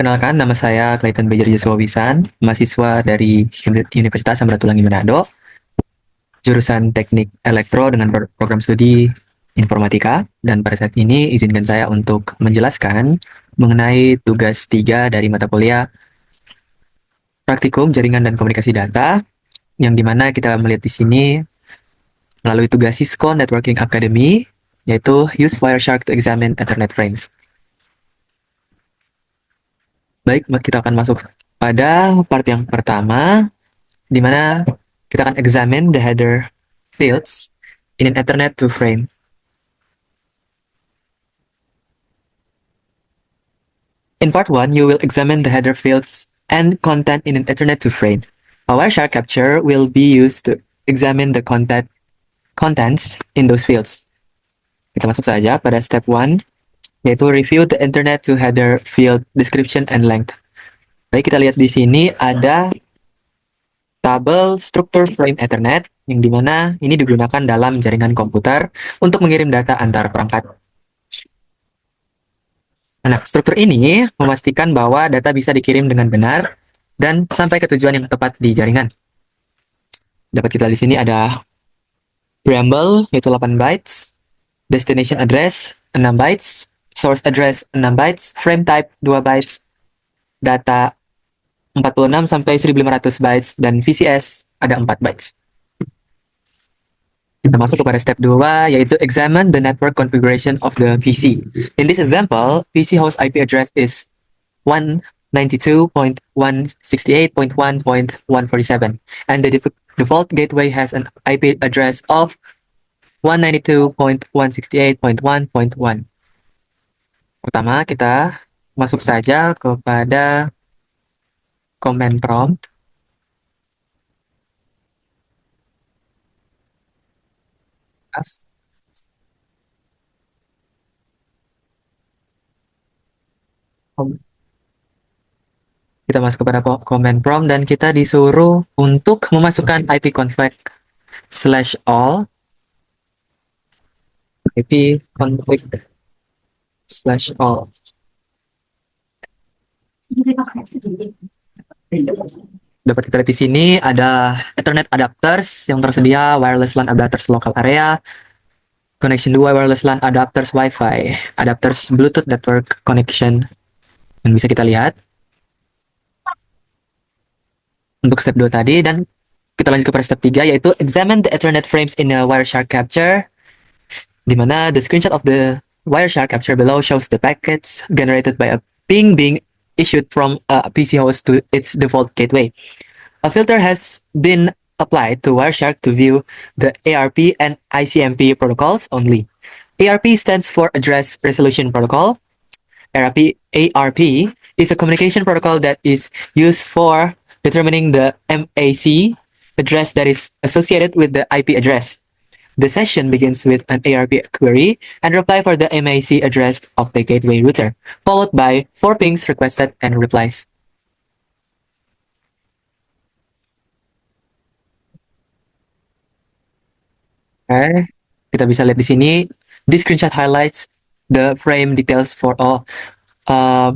Perkenalkan, nama saya Clayton Bejer Joshua Wisan, mahasiswa dari Universitas Samratulangi Manado, jurusan Teknik Elektro dengan program studi Informatika. Dan pada saat ini izinkan saya untuk menjelaskan mengenai tugas 3 dari mata kuliah Praktikum Jaringan dan Komunikasi Data, yang dimana kita melihat di sini melalui tugas Cisco Networking Academy, yaitu Use Wireshark to Examine Ethernet Frames. Baik, kita akan masuk pada part yang pertama, di mana kita akan examine the header fields in an Ethernet to frame. In part 1, you will examine the header fields and content in an Ethernet to frame. A Wireshark capture will be used to examine the contents in those fields. Kita masuk saja pada step 1, yaitu review the Ethernet to header field description and length. Baik, kita lihat di sini ada tabel struktur frame Ethernet, yang dimana ini digunakan dalam jaringan komputer untuk mengirim data antar perangkat. Nah, struktur ini memastikan bahwa data bisa dikirim dengan benar dan sampai ke tujuan yang tepat di jaringan. Dapat kita di sini ada preamble, yaitu 8 bytes, destination address 6 bytes, source address 6 bytes, frame type 2 bytes, data 46 sampai 1500 bytes, dan VCS ada 4 bytes. Kita masuk kepada step 2, yaitu examine the network configuration of the PC. In this example, PC host IP address is 192.168.1.147, and the default gateway has an IP address of 192.168.1.1. Pertama, kita masuk saja kepada command prompt. Kita masuk kepada command prompt dan kita disuruh untuk memasukkan ipconfig/all ipconfig/all. Dapat kita lihat di sini ada Ethernet adapters yang tersedia, wireless LAN adapters local area, connection 2 wireless LAN adapters Wi-Fi, adapters Bluetooth network connection yang bisa kita lihat untuk step 2 tadi. Dan kita lanjut kepada step 3, yaitu examine the Ethernet frames in a Wireshark capture, di mana the screenshot of the Wireshark capture below shows the packets generated by a ping being issued from a PC host to its default gateway. A filter has been applied to Wireshark to view the ARP and ICMP protocols only. ARP stands for Address Resolution Protocol. ARP is a communication protocol that is used for determining the MAC address that is associated with the IP address. The session begins with an ARP query and reply for the MAC address of the gateway router, followed by 4 pings requested and replies. Oke, kita bisa lihat di sini, this screenshot highlights the frame details for all.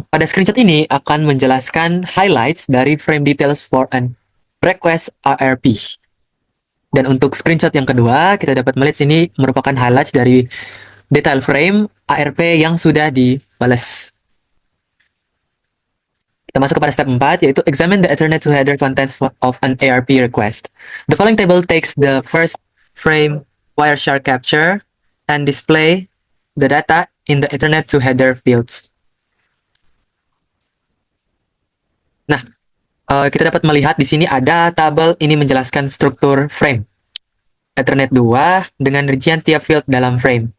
Pada screenshot ini akan menjelaskan highlights dari frame details for an request ARP. Dan untuk screenshot yang kedua, kita dapat melihat sini merupakan highlights dari detail frame ARP yang sudah dibalas. Kita masuk kepada step 4, yaitu examine the Ethernet to header contents of an ARP request. The following table takes the first frame Wireshark capture and display the data in the Ethernet to header fields. Nah, kita dapat melihat di sini ada tabel ini menjelaskan struktur frame Ethernet 2 dengan rincian tiap field dalam frame.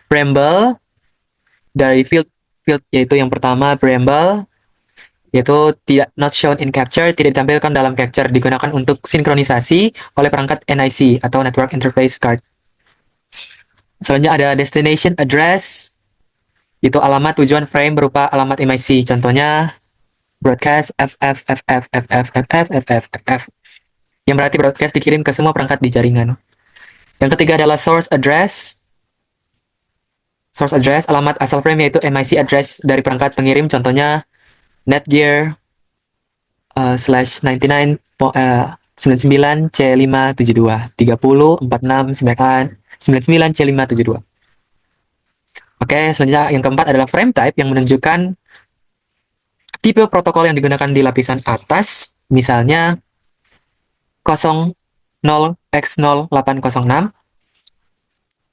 Preamble dari field yaitu yang pertama preamble, yaitu tidak not shown in capture, tidak ditampilkan dalam capture, digunakan untuk sinkronisasi oleh perangkat NIC atau Network Interface Card. Selanjutnya ada destination address, itu alamat tujuan frame berupa alamat MIC, contohnya broadcast FF, yang berarti broadcast dikirim ke semua perangkat di jaringan. Yang ketiga adalah source address, alamat asal frame yaitu MIC address dari perangkat pengirim, contohnya Netgear slash 99 C572 30 46 99 C572. Oke, selanjutnya yang keempat adalah frame type yang menunjukkan tipe protokol yang digunakan di lapisan atas, misalnya 00x0806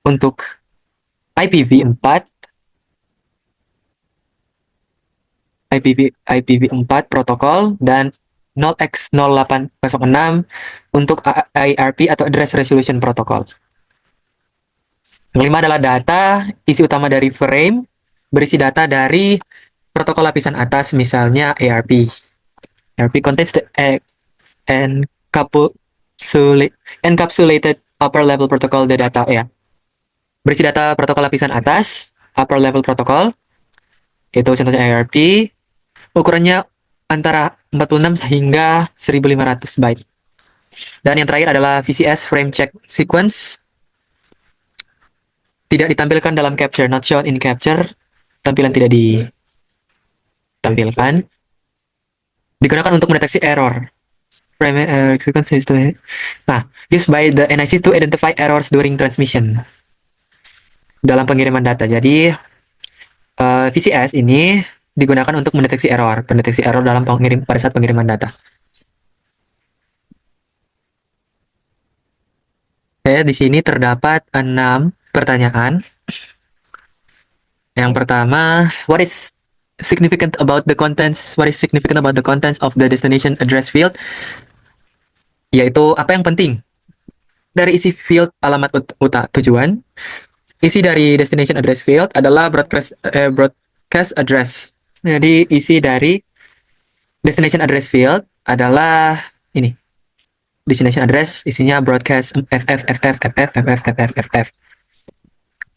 untuk IPv4, IPv4 protokol, dan 0x0806 untuk IRP atau Address Resolution Protocol. Yang kelima adalah data, isi utama dari frame, berisi data dari protokol lapisan atas, misalnya ARP. ARP contains the encapsulated upper level protocol data, ya. Berisi data protokol lapisan atas, upper level protocol, itu contohnya ARP, ukurannya antara 46 hingga 1500 byte. Dan yang terakhir adalah VCS frame check sequence, tidak ditampilkan dalam capture, not shown in capture, tampilan tidak ditampilkan, digunakan untuk mendeteksi error. Frame sequence system. Nah, used by the NIC to identify errors during transmission dalam pengiriman data. Jadi VCS ini digunakan untuk mendeteksi error, pendeteksi error dalam pada saat pengiriman data. Oke, di sini terdapat 6 pertanyaan. Yang pertama, what is significant about the contents? What is significant about the contents of the destination address field? Yaitu apa yang penting dari isi field alamat tujuan. Isi dari destination address field adalah broadcast address. Jadi isi dari destination address field adalah ini. Destination address isinya broadcast FF.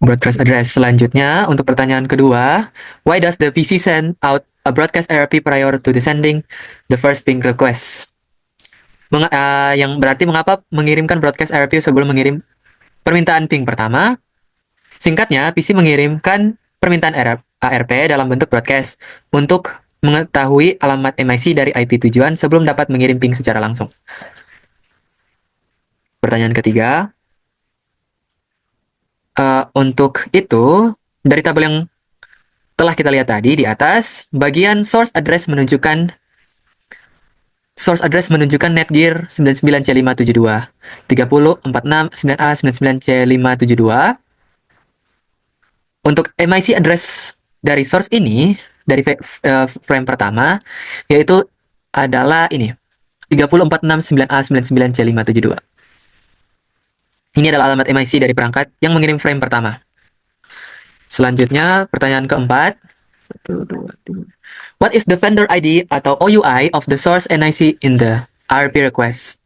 Broadcast address. Selanjutnya, untuk pertanyaan kedua, why does the PC send out a broadcast ARP prior to the sending the first ping request? Yang berarti mengapa mengirimkan broadcast ARP sebelum mengirim permintaan ping pertama? Singkatnya, PC mengirimkan permintaan ARP dalam bentuk broadcast untuk mengetahui alamat MIC dari IP tujuan sebelum dapat mengirim ping secara langsung. Pertanyaan ketiga, untuk itu, dari tabel yang telah kita lihat tadi di atas, bagian source address menunjukkan Netgear 99C572, 30, 46, 9A, 99C572. Untuk MIC address dari source ini, dari frame pertama, yaitu adalah ini, 30, 46, 9A, 99C572. Ini adalah alamat MIC dari perangkat yang mengirim frame pertama. Selanjutnya, pertanyaan keempat. What is the vendor ID atau OUI of the source NIC in the RP request?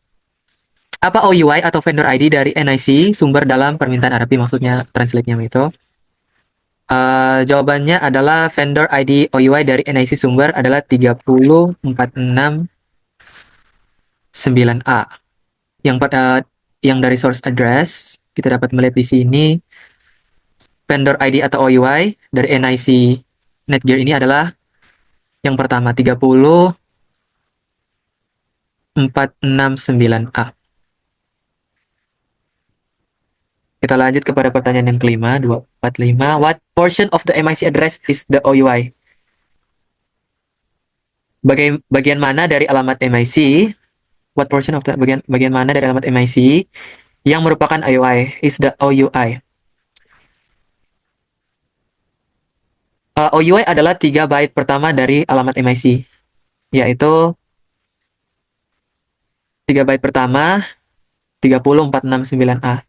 Apa OUI atau vendor ID dari NIC sumber dalam permintaan RP, maksudnya translate-nya itu? Jawabannya adalah vendor ID OUI dari NIC sumber adalah 30469A. Yang dari source address, kita dapat melihat di sini vendor ID atau OUI dari NIC Netgear ini adalah yang pertama 30469A. Kita lanjut kepada pertanyaan yang kelima, 245. What portion of the MIC address is the OUI? Bagian mana dari alamat MIC? What portion of the bagian mana dari alamat MIC yang merupakan OUI is the OUI? OUI adalah 3 byte pertama dari alamat MIC, yaitu 3 byte pertama 30469A.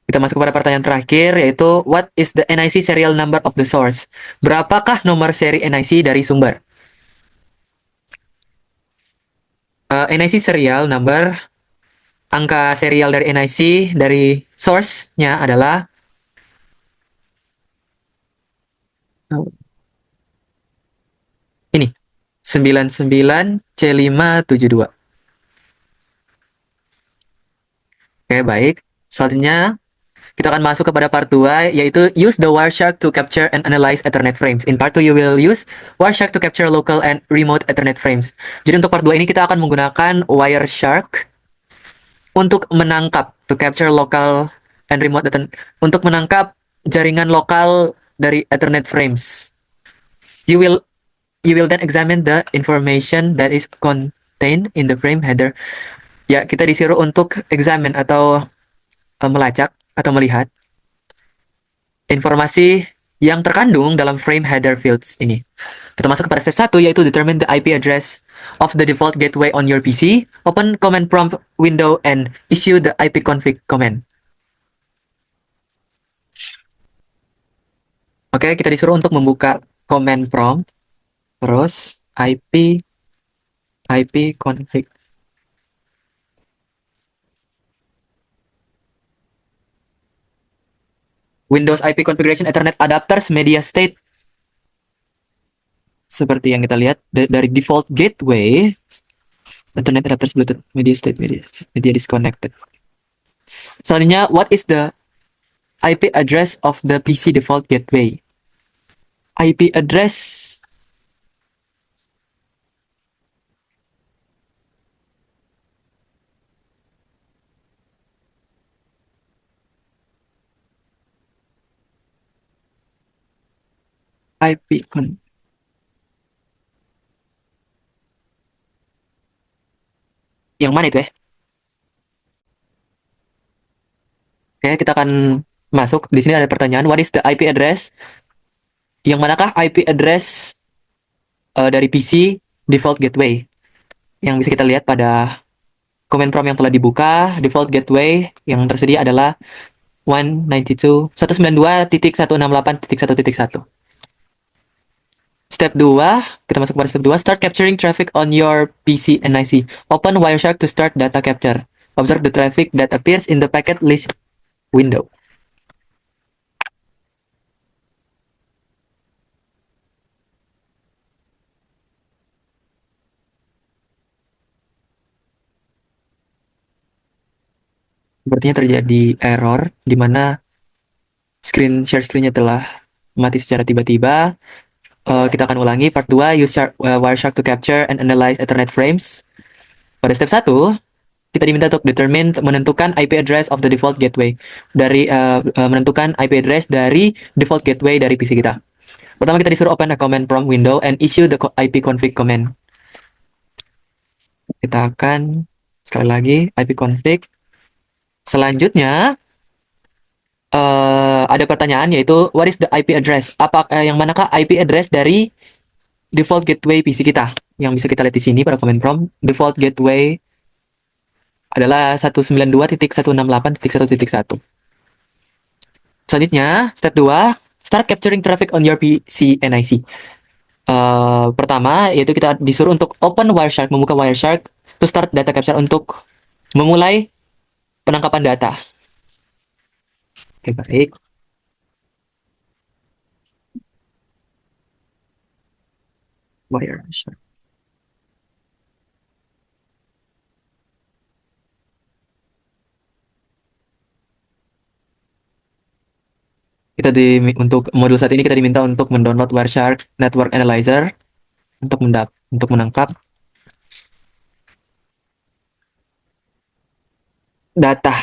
Kita masuk kepada pertanyaan terakhir, yaitu what is the NIC serial number of the source? Berapakah nomor seri NIC dari sumber? NIC serial number, angka serial dari NIC dari source-nya adalah ini, 99C572. Oke, baik. Selanjutnya, Kita akan masuk kepada part 2, yaitu use the Wireshark to capture and analyze Ethernet frames. In part 2, you will use Wireshark to capture local and remote Ethernet frames. Jadi untuk part 2 ini kita akan menggunakan Wireshark untuk menangkap, to capture local and remote Ethernet, untuk menangkap jaringan lokal dari Ethernet frames. You will then examine the information that is contained in the frame header. Ya, kita disuruh untuk examine atau melacak atau melihat informasi yang terkandung dalam frame header fields ini. Kita masuk kepada step 1, yaitu determine the IP address of the default gateway on your PC. Open command prompt window and issue the ipconfig command. Oke, kita disuruh untuk membuka command prompt, terus ipconfig. Windows IP configuration Ethernet adapters media state. Seperti yang kita lihat dari default gateway, Ethernet adapters Bluetooth media state media disconnected. Selanjutnya, what is the IP address of the PC default gateway? IP address IP con yang mana itu ya? Oke, kita akan masuk. Di sini ada pertanyaan, what is the IP address? Yang manakah IP address dari PC default gateway? Yang bisa kita lihat pada command prompt yang telah dibuka, default gateway yang tersedia adalah 192.168.1.1. Step 2, kita masuk pada step 2, start capturing traffic on your PC NIC. Open Wireshark to start data capture. Observe the traffic that appears in the packet list window. Sepertinya terjadi error di mana share screen-nya telah mati secara tiba-tiba. Kita akan ulangi part 2, use Wireshark to capture and analyze Ethernet frames. Pada step 1, kita diminta untuk menentukan IP address of the default gateway. Menentukan IP address dari default gateway dari PC kita. Pertama, kita disuruh open a command prompt window and issue the ipconfig command. Kita akan sekali lagi ipconfig. Selanjutnya, ada pertanyaan, yaitu what is the IP address? Yang manakah IP address dari default gateway PC kita? Yang bisa kita lihat di sini pada command prompt, default gateway adalah 192.168.1.1. Selanjutnya, step 2, start capturing traffic on your PC NIC. Pertama, yaitu kita disuruh untuk open Wireshark, membuka Wireshark to start data capture, untuk memulai penangkapan data. Oke, baik. Wireshark. Untuk modul saat ini kita diminta untuk mendownload Wireshark Network Analyzer untuk menangkap data.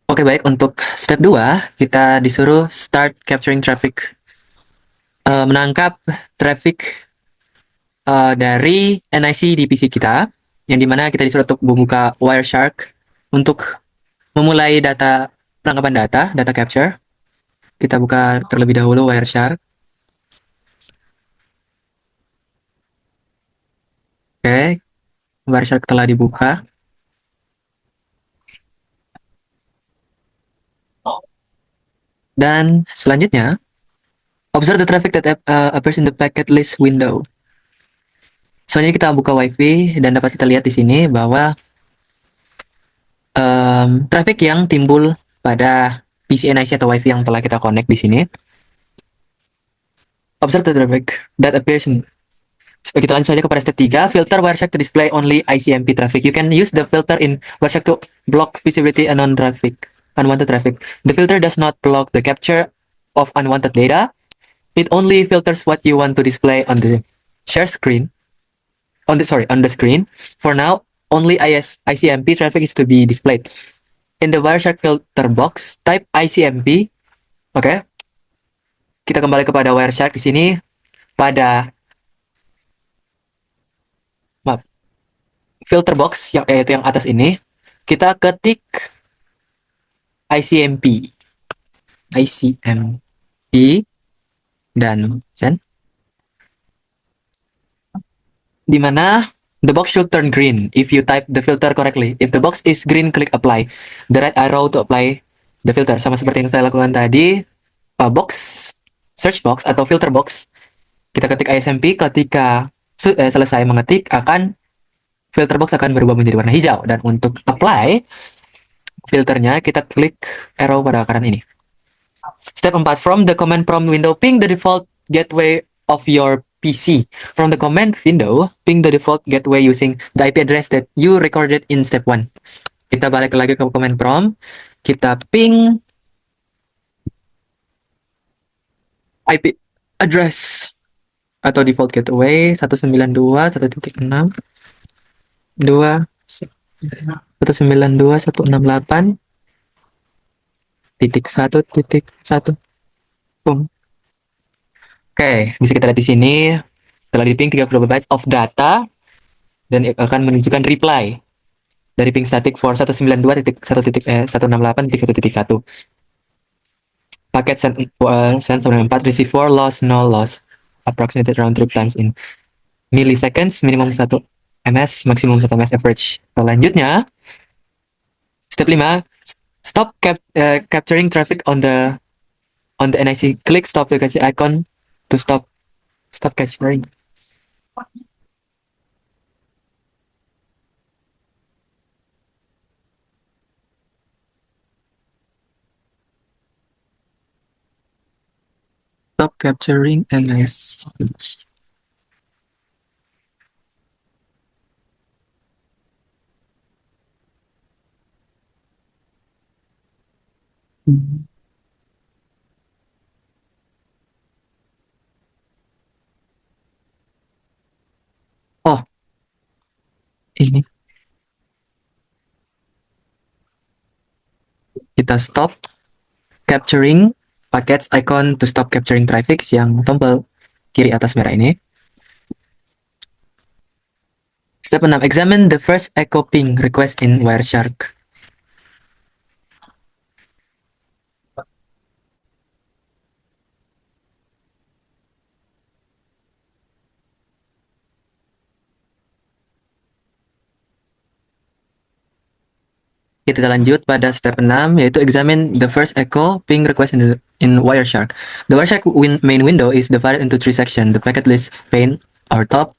Oke, baik. Untuk step 2, kita disuruh start capturing traffic. Menangkap traffic dari NIC di PC kita, yang dimana kita disuruh untuk membuka Wireshark untuk memulai penangkapan data capture. Kita buka terlebih dahulu Wireshark. Oke, Wireshark telah dibuka. Dan selanjutnya, observe the traffic that appears in the packet list window. Soalnya kita buka WiFi dan dapat kita lihat di sini bahwa traffic yang timbul pada PC NIC atau WiFi yang telah kita connect di sini. Observe the traffic that appears in. Kita lanjut saja kepada step 3, filter Wireshark to display only ICMP traffic. You can use the filter in Wireshark to block visibility and unwanted traffic. The filter does not block the capture of unwanted data. It only filters what you want to display on the share screen. On the screen. For now, only ICMP traffic is to be displayed. In the Wireshark filter box, type ICMP. Oke, kita kembali kepada Wireshark di sini. Pada maaf, filter box yaitu yang atas ini, kita ketik ICMP, ICMP dan send. Di mana the box should turn green if you type the filter correctly. If the box is green, click apply. The right arrow to apply the filter. Sama seperti yang saya lakukan tadi, box search box atau filter box. Kita ketik ICMP, ketika selesai mengetik filter box akan berubah menjadi warna hijau, dan untuk apply filternya kita klik arrow pada kanan ini. Step 4, from the command prompt window, ping the default gateway of your PC. From the command window, ping the default gateway using the IP address that you recorded in step 1. Kita balik lagi ke command prompt, kita ping IP address atau default gateway 192.1.6 192.168.1.1. Boom. Oke, bisa kita lihat di sini telah di ping 30 bytes of data dan akan menunjukkan reply dari ping static for 192.1.168.1.1. Paket send 94, receive 4, loss, no loss. Approximated round trip times in milliseconds, minimum 1 ms, maksimum 1 ms average. Selanjutnya, step 5, stop capturing traffic on the NIC. Click stop the icon to stop capturing. Stop capturing NIC. Oh, ini kita stop capturing packets icon to stop capturing traffic yang tombol kiri atas merah ini. Step 6, examine the first echo ping request in Wireshark. Kita lanjut pada step 6, yaitu examine the first echo ping request in Wireshark. The Wireshark main window is divided into 3 sections: the packet list pane or top,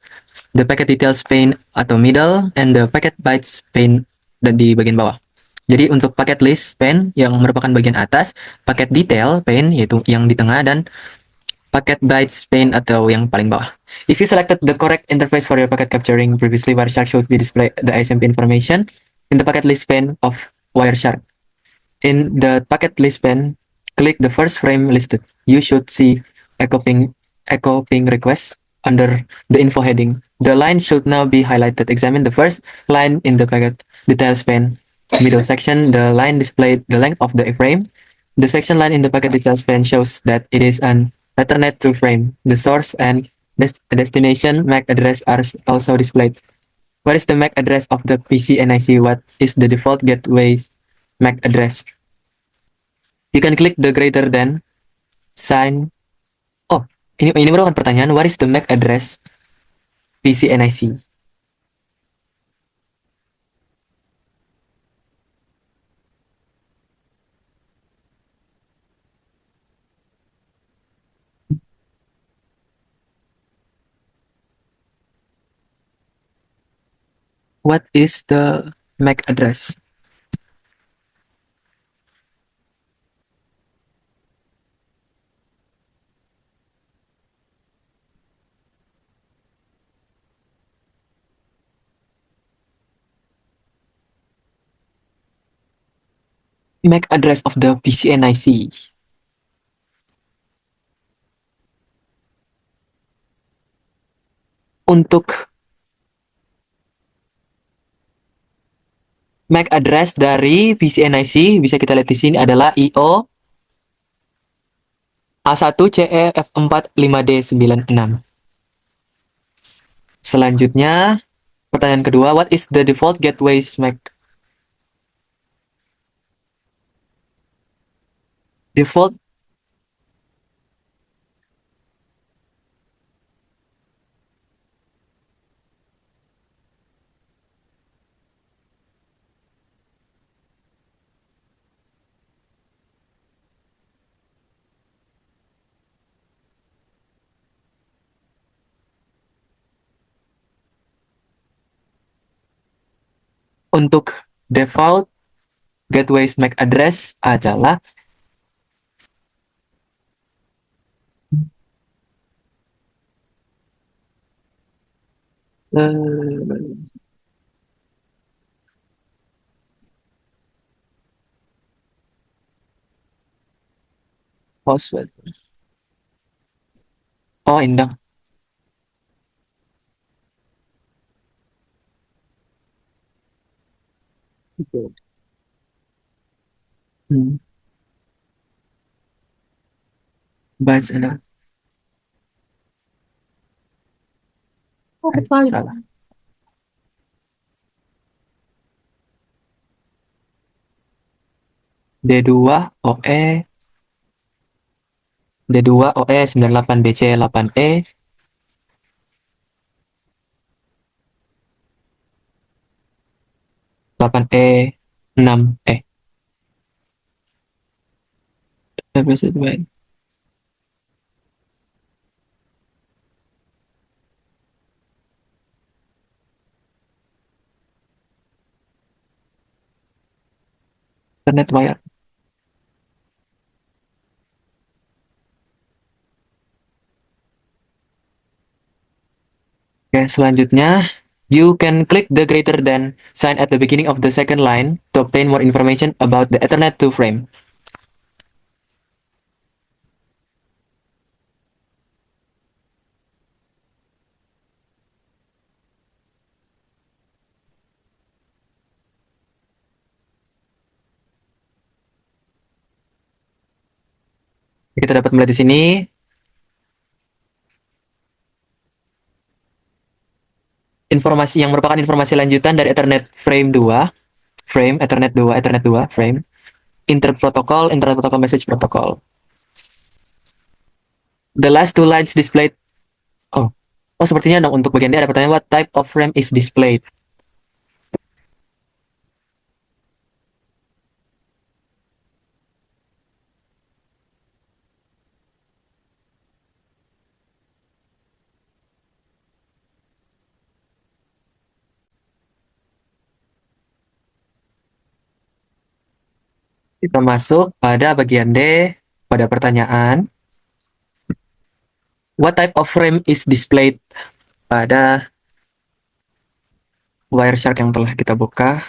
the packet details pane atau middle, and the packet bytes pane dan di bagian bawah. Jadi untuk packet list pane yang merupakan bagian atas, packet detail pane yaitu yang di tengah, dan packet bytes pane atau yang paling bawah. If you selected the correct interface for your packet capturing previously, Wireshark should be display the ISMP information in the packet list pane of Wireshark. In the packet list pane, click the first frame listed. You should see echo ping request under the info heading. The line should now be highlighted. Examine the first line in the packet details pane. Middle section, the line displayed the length of the frame. The section line in the packet details pane shows that it is an Ethernet to frame. The source and destination MAC address are also displayed. What is the MAC address of the PC NIC? What is the default gateway's MAC address? You can click the greater than sign. Oh, ini merupakan pertanyaan. What is the MAC address PC NIC? What is the MAC address? MAC address of the PCNIC. Untuk MAC address dari PCNIC bisa kita lihat di sini adalah IO A1CEF45D96. Selanjutnya, pertanyaan kedua, what is the default gateway's MAC? Default untuk default gateway's MAC address adalah password. Oh, indang. Hmm. Bahas indang. Salah. D2 OE D2 OE 98BC 8E 8E 6E. Database admin. Internet wire. Oke, selanjutnya, you can click the greater than sign at the beginning of the second line to obtain more information about the Ethernet to frame. Kita dapat melihat di sini informasi yang merupakan informasi lanjutan dari Ethernet frame 2, frame Ethernet 2, Ethernet 2, frame Internet Protocol Message Protocol. The last two lines displayed. Oh, oh sepertinya dong untuk bagian D ada pertanyaan, what type of frame is displayed? Kita masuk pada bagian D, pada pertanyaan, what type of frame is displayed pada Wireshark yang telah kita buka.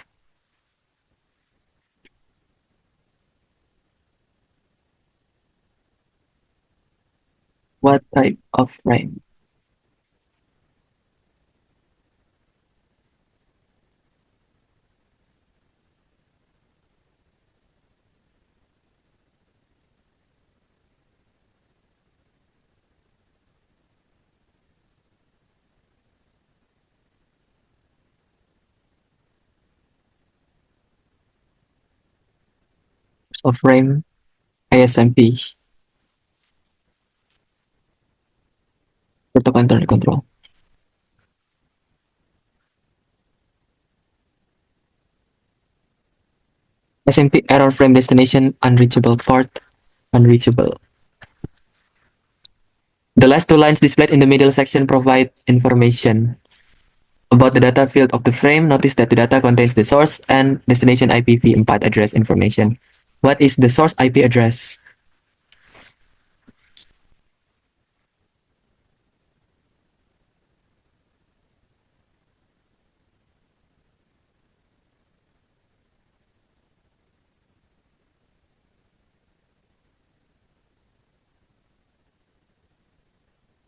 What type of frame? Of frame ASMP. Protocol Internet Control. SMP error frame destination unreachable port unreachable. The last two lines displayed in the middle section provide information. About the data field of the frame, notice that the data contains the source and destination IPv4 address information. What is the source IP address?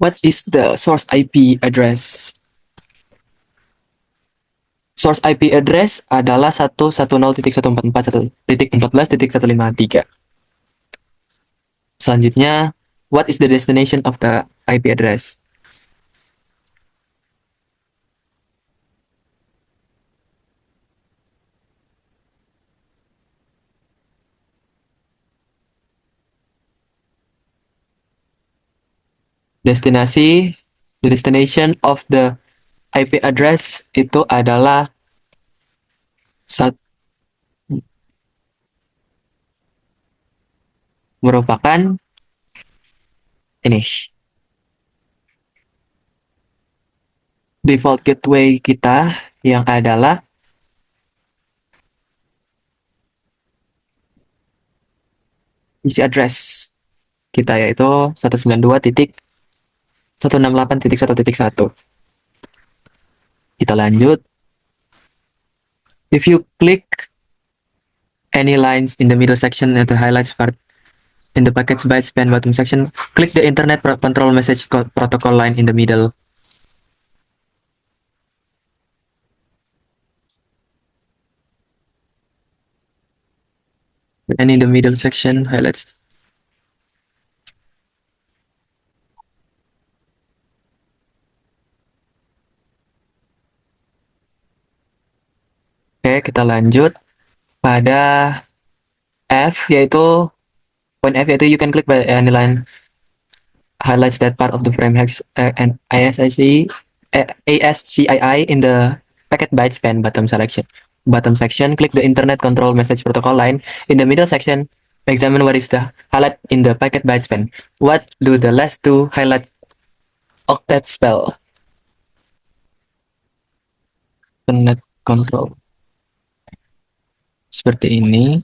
What is the source IP address? Source IP address adalah 110.144.1.14.153. Selanjutnya, what is the destination of the IP address? Destinasi, the destination of the IP address itu adalah merupakan ini default gateway kita yang adalah isi address kita yaitu 192.168.1.1. Kita lanjut. If you click any lines in the middle section at the highlights part in the packets bytes span bottom section, click the internet control message protocol line in the middle. And in the middle section highlights. Oke, kita lanjut pada F, yaitu point F, yaitu you can click by any line highlights that part of the frame hex and ASCII in the packet byte span bottom selection. Bottom section, click the internet control message protocol line. In the middle section, examine what is the highlight in the packet byte span. What do the last two highlight octet spell? Internet control. Seperti ini.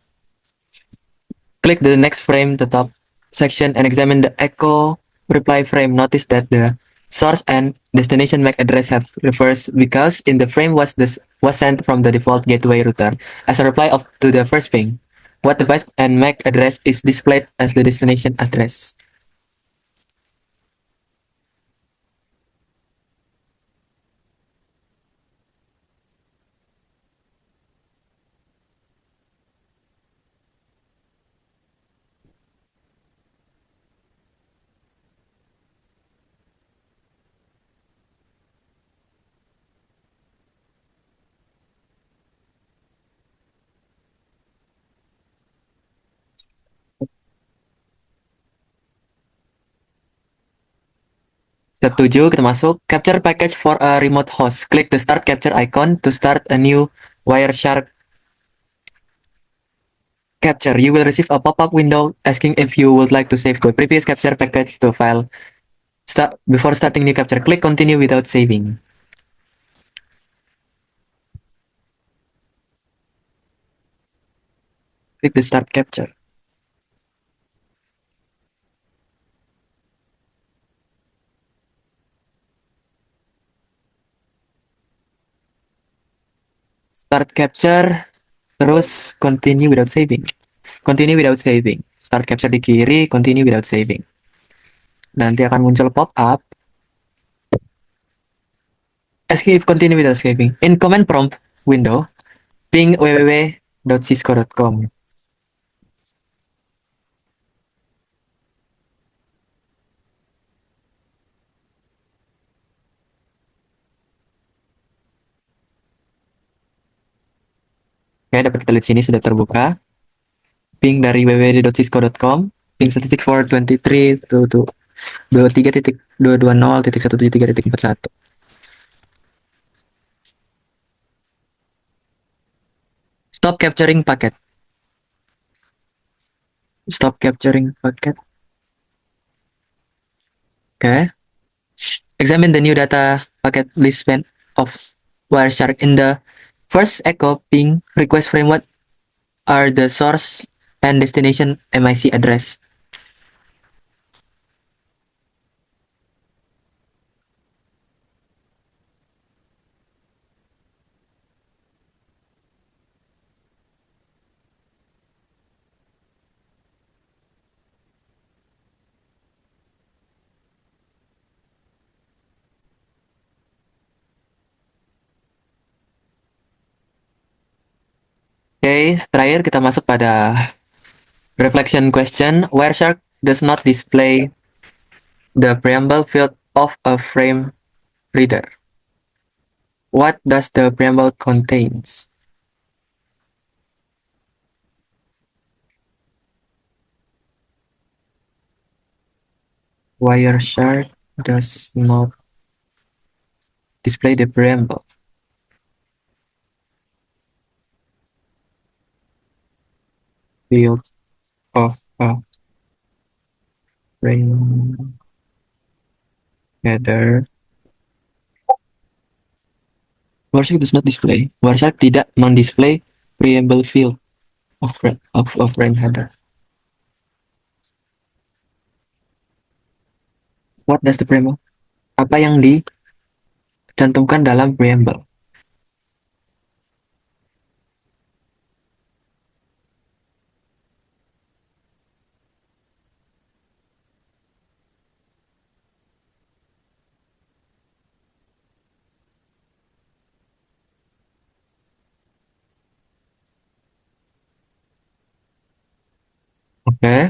Click the next frame, the top section, and examine the echo reply frame. Notice that the source and destination MAC address have reversed because in the frame was sent from the default gateway router as a reply to the first ping. What device and MAC address is displayed as the destination address? Step 7, kita masuk. Capture package for a remote host. Click the start capture icon to start a new Wireshark capture. You will receive a pop-up window asking if you would like to save the previous capture package to file. Before starting new capture, click continue without saving. Click the start capture. Start capture, terus continue without saving. Continue without saving. Start capture di kiri, continue without saving. Nanti akan muncul pop-up. Escape continue without saving. In command prompt window, ping www.cisco.com. Oke, dapat kita lihat sini sudah terbuka. Ping dari www.cisco.com, ping 1.423 to 23.220.173.41. Stop capturing packet. Stop capturing packet. Okay. Examine the new data packet list span of Wireshark. In the first echo ping request frame, what are the source and destination MIC address? Oke, terakhir kita masuk pada reflection question. Wireshark does not display the preamble field of a frame reader. What does the preamble contains? Wireshark does not display the preamble field of a frame header. Wireshark does not display. Wireshark tidak mendisplay preamble field of frame header. What does the preamble? Apa yang dicantumkan dalam preamble? Oke,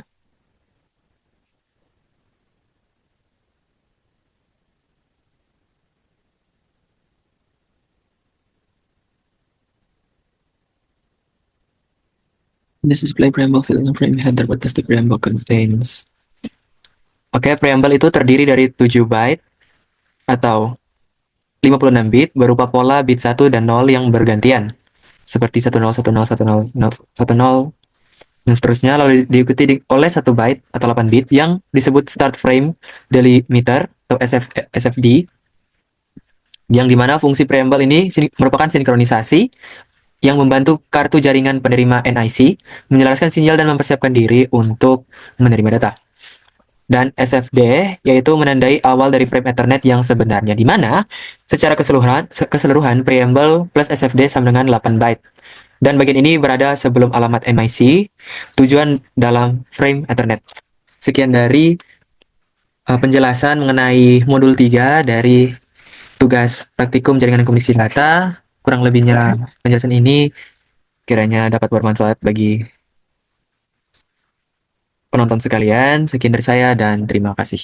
this display preamble field in frame header. What does the preamble contains? Oke, preamble itu terdiri dari 7 byte atau 56 bit berupa pola bit 1 dan 0 yang bergantian. Seperti 10, 10, 10, 10, dan seterusnya, lalu diikuti oleh 1 byte atau 8 bit yang disebut start frame delimiter atau SFD, yang dimana fungsi preamble ini merupakan sinkronisasi yang membantu kartu jaringan penerima NIC menyelaraskan sinyal dan mempersiapkan diri untuk menerima data. Dan SFD yaitu menandai awal dari frame Ethernet yang sebenarnya, di mana secara keseluruhan preamble plus SFD sama dengan 8 byte. Dan bagian ini berada sebelum alamat MIC tujuan dalam frame Ethernet. Sekian dari penjelasan mengenai modul 3 dari tugas praktikum jaringan komunikasi data. Kurang lebihnya penjelasan ini kiranya dapat bermanfaat bagi penonton sekalian. Sekian dari saya dan terima kasih.